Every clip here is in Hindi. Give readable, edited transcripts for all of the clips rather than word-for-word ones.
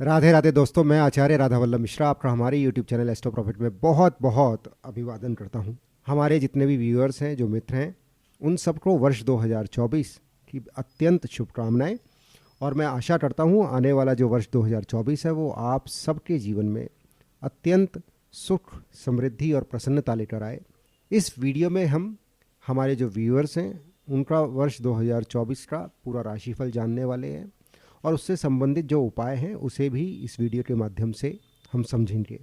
राधे राधे दोस्तों, मैं आचार्य राधा वल्लभ मिश्रा आपका हमारे यूट्यूब चैनल एस्ट्रो प्रॉफिट में बहुत बहुत अभिवादन करता हूं। हमारे जितने भी व्यूअर्स हैं, जो मित्र हैं, उन सबको वर्ष 2024 की अत्यंत शुभकामनाएं। और मैं आशा करता हूं आने वाला जो वर्ष 2024 है वो आप सबके जीवन में अत्यंत सुख, समृद्धि और प्रसन्नता लेकर आए। इस वीडियो में हम हमारे जो व्यूअर्स हैं उनका वर्ष 2024 का पूरा राशिफल जानने वाले हैं और उससे संबंधित जो उपाय हैं उसे भी इस वीडियो के माध्यम से हम समझेंगे।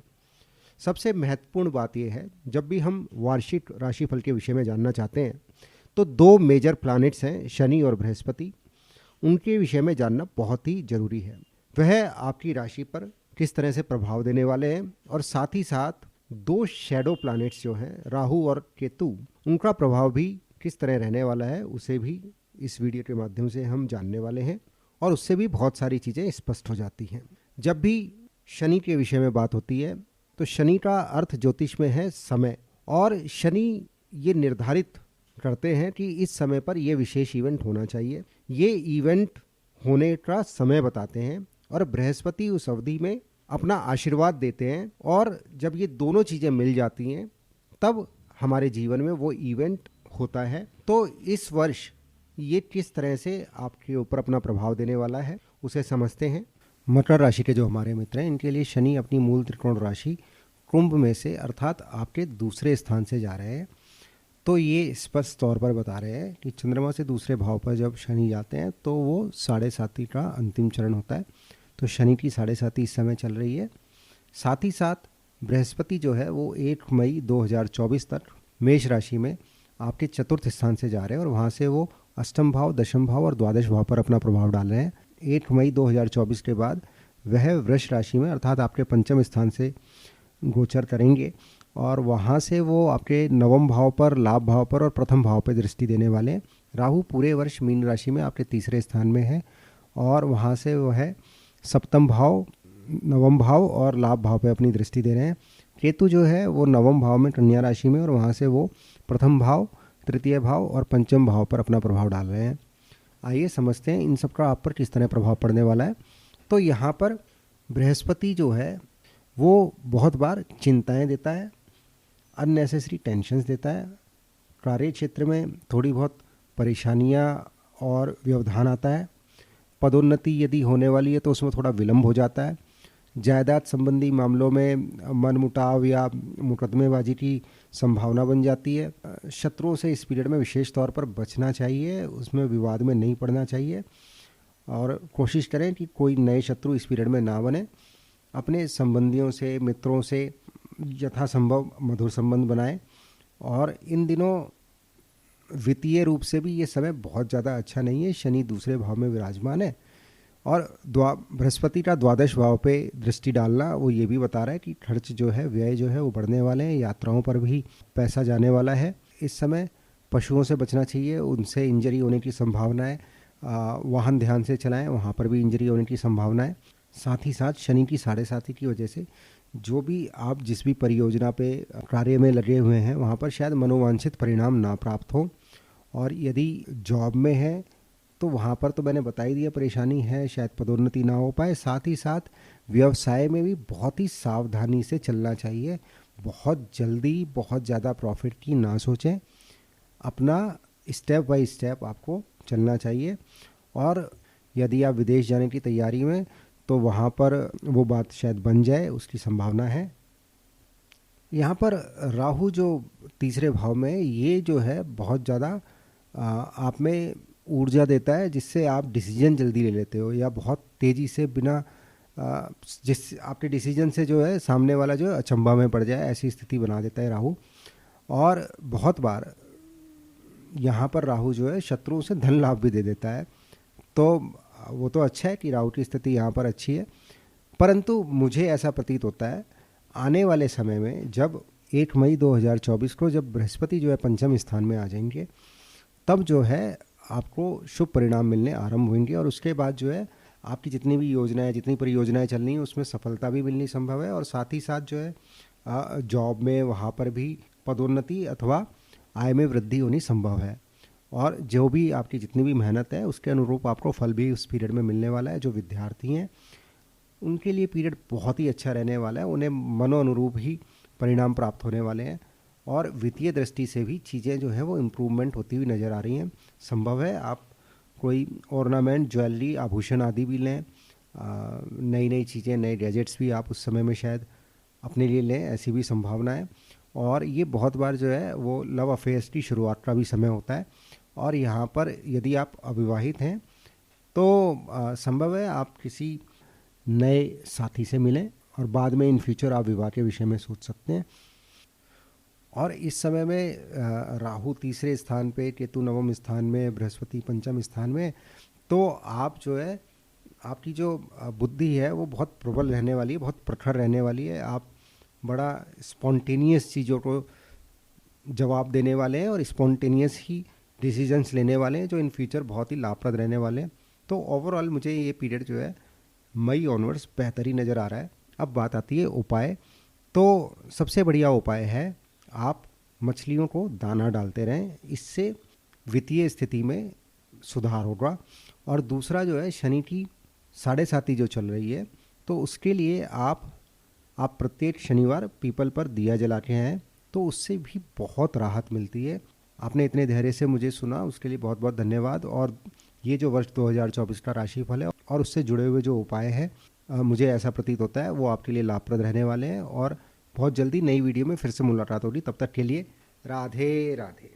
सबसे महत्वपूर्ण बात यह है, जब भी हम वार्षिक राशिफल के विषय में जानना चाहते हैं तो दो मेजर प्लैनेट्स हैं, शनि और बृहस्पति। उनके विषय में जानना बहुत ही ज़रूरी है। वह आपकी राशि पर किस तरह से प्रभाव देने वाले हैं और साथ ही साथ दो शैडो प्लैनेट्स जो हैं, राहु और केतु, उनका प्रभाव भी किस तरह रहने वाला है उसे भी इस वीडियो के माध्यम से हम जानने वाले हैं। और उससे भी बहुत सारी चीज़ें स्पष्ट हो जाती हैं। जब भी शनि के विषय में बात होती है तो शनि का अर्थ ज्योतिष में है समय, और शनि ये निर्धारित करते हैं कि इस समय पर यह विशेष इवेंट होना चाहिए। ये इवेंट होने का समय बताते हैं और बृहस्पति उस अवधि में अपना आशीर्वाद देते हैं। और जब ये दोनों चीज़ें मिल जाती हैं तब हमारे जीवन में वो इवेंट होता है। तो इस वर्ष ये किस तरह से आपके ऊपर अपना प्रभाव देने वाला है उसे समझते हैं। मकर राशि के जो हमारे मित्र हैं, इनके लिए शनि अपनी मूल त्रिकोण राशि कुंभ में से अर्थात आपके दूसरे स्थान से जा रहे हैं। तो ये स्पष्ट तौर पर बता रहे हैं कि चंद्रमा से दूसरे भाव पर जब शनि जाते हैं तो वो 7.5 का अंतिम चरण होता है। तो शनि की 7.5 इस समय चल रही है। साथ ही साथ बृहस्पति जो है वो 1 मई 2024 तक मेष राशि में आपके चतुर्थ स्थान से जा रहे हैं और वहाँ से वो अष्टम भाव, दशम भाव और द्वादश भाव पर अपना प्रभाव डाल रहे हैं। 1 मई 2024 के बाद वह वृष राशि में अर्थात आपके पंचम स्थान से गोचर करेंगे और वहाँ से वो आपके नवम भाव पर, लाभ भाव पर और प्रथम भाव पर दृष्टि देने वाले हैं। राहु पूरे वर्ष मीन राशि में आपके तीसरे स्थान में है और वहाँ से वह सप्तम भाव, नवम भाव और लाभ भाव पर अपनी दृष्टि दे रहे हैं। केतु जो है वो नवम भाव में, कन्या राशि में, और वहाँ से वो प्रथम भाव, तृतीय भाव और पंचम भाव पर अपना प्रभाव डाल रहे हैं। आइए समझते हैं इन सब का आप पर किस तरह प्रभाव पड़ने वाला है। तो यहाँ पर बृहस्पति जो है वो बहुत बार चिंताएं देता है, अननेसेसरी टेंशन्स देता है, कार्य क्षेत्र में थोड़ी बहुत परेशानियाँ और व्यवधान आता है। पदोन्नति यदि होने वाली है तो उसमें थोड़ा विलम्ब हो जाता है। जायदाद संबंधी मामलों में मनमुटाव या मुकदमेबाजी की संभावना बन जाती है। शत्रुओं से इस पीरियड में विशेष तौर पर बचना चाहिए, उसमें विवाद में नहीं पड़ना चाहिए और कोशिश करें कि कोई नए शत्रु इस पीरियड में ना बने। अपने संबंधियों से, मित्रों से यथासंभव मधुर संबंध बनाएं। और इन दिनों वित्तीय रूप से भी ये समय बहुत ज़्यादा अच्छा नहीं है। शनि दूसरे भाव में विराजमान है और बृहस्पति का द्वादश भाव पे दृष्टि डालना वो ये भी बता रहा है कि खर्च जो है, व्यय जो है वो बढ़ने वाले हैं। यात्राओं पर भी पैसा जाने वाला है। इस समय पशुओं से बचना चाहिए, उनसे इंजरी होने की संभावना है। वाहन ध्यान से चलाएं, वहाँ पर भी इंजरी होने की संभावना है। साथ ही साथ शनि की 7.5 की वजह से जो भी आप जिस भी परियोजना पे कार्य में लगे हुए हैं वहाँ पर शायद मनोवांछित परिणाम ना प्राप्त हो। और यदि जॉब में है तो वहाँ पर तो मैंने बता ही दिया, परेशानी है, शायद पदोन्नति ना हो पाए। साथ ही साथ व्यवसाय में भी बहुत ही सावधानी से चलना चाहिए। बहुत जल्दी बहुत ज़्यादा प्रॉफिट की ना सोचें, अपना स्टेप बाय स्टेप आपको चलना चाहिए। और यदि आप विदेश जाने की तैयारी में तो वहाँ पर वो बात शायद बन जाए, उसकी संभावना है। यहाँ पर राहु जो तीसरे भाव में, ये जो है बहुत ज़्यादा आप में ऊर्जा देता है जिससे आप डिसीजन जल्दी ले लेते हो या बहुत तेज़ी से बिना जिस आपके डिसीजन से जो है सामने वाला जो है अचंभा में पड़ जाए, ऐसी स्थिति बना देता है राहु। और बहुत बार यहाँ पर राहु जो है शत्रुओं से धन लाभ भी दे देता है। तो वो तो अच्छा है कि राहु की स्थिति यहाँ पर अच्छी है, परंतु मुझे ऐसा प्रतीत होता है आने वाले समय में जब 1 मई 2024 को जब बृहस्पति जो है पंचम स्थान में आ जाएंगे तब जो है आपको शुभ परिणाम मिलने आरंभ होंगे और उसके बाद जो है आपकी जितनी भी योजनाएं, जितनी परियोजनाएं चल रही हैं उसमें सफलता भी मिलनी संभव है। और साथ ही साथ जो है जॉब में वहाँ पर भी पदोन्नति अथवा आय में वृद्धि होनी संभव है। और जो भी आपकी जितनी भी मेहनत है उसके अनुरूप आपको फल भी उस पीरियड में मिलने वाला है। जो विद्यार्थी हैं उनके लिए पीरियड बहुत ही अच्छा रहने वाला है। उन्हें मनो अनुरूप ही परिणाम प्राप्त होने वाले हैं और वित्तीय दृष्टि से भी चीज़ें जो हैं वो इम्प्रूवमेंट होती हुई नज़र आ रही हैं। संभव है आप कोई ऑर्नामेंट, ज्वेलरी, आभूषण आदि भी लें, नई नई चीज़ें, नए गैजेट्स भी आप उस समय में शायद अपने लिए लें, ऐसी भी संभावना है। और ये बहुत बार जो है वो लव अफेयर्स की शुरुआत का भी समय होता है। और यहाँ पर यदि आप अविवाहित हैं तो संभव है आप किसी नए साथी से मिलें और बाद में इन फ्यूचर आप विवाह के विषय में सोच सकते हैं। और इस समय में राहु तीसरे स्थान पे, केतु नवम स्थान में, बृहस्पति पंचम स्थान में, तो आप जो है आपकी जो बुद्धि है वो बहुत प्रबल रहने वाली है, बहुत प्रखर रहने वाली है। आप बड़ा स्पॉन्टेनियस चीज़ों को जवाब देने वाले हैं और स्पॉन्टेनियस ही डिसीजंस लेने वाले हैं जो इन फ्यूचर बहुत ही लाभप्रद रहने वाले हैं। तो ओवरऑल मुझे ये पीरियड जो है मई ऑनवर्ड्स बेहतर ही नज़र आ रहा है। अब बात आती है उपाय। तो सबसे बढ़िया उपाय है आप मछलियों को दाना डालते रहें, इससे वित्तीय स्थिति में सुधार होगा। और दूसरा जो है शनि की 7.5 जो चल रही है, तो उसके लिए आप प्रत्येक शनिवार पीपल पर दिया जलाते हैं तो उससे भी बहुत राहत मिलती है। आपने इतने धैर्य से मुझे सुना, उसके लिए बहुत बहुत धन्यवाद। और ये जो वर्ष 2024 का राशिफल है और उससे जुड़े हुए जो उपाय हैं, मुझे ऐसा प्रतीत होता है वो आपके लिए लाभप्रद रहने वाले हैं। और बहुत जल्दी नई वीडियो में फिर से मुलाकात होगी। तब तक के लिए राधे राधे।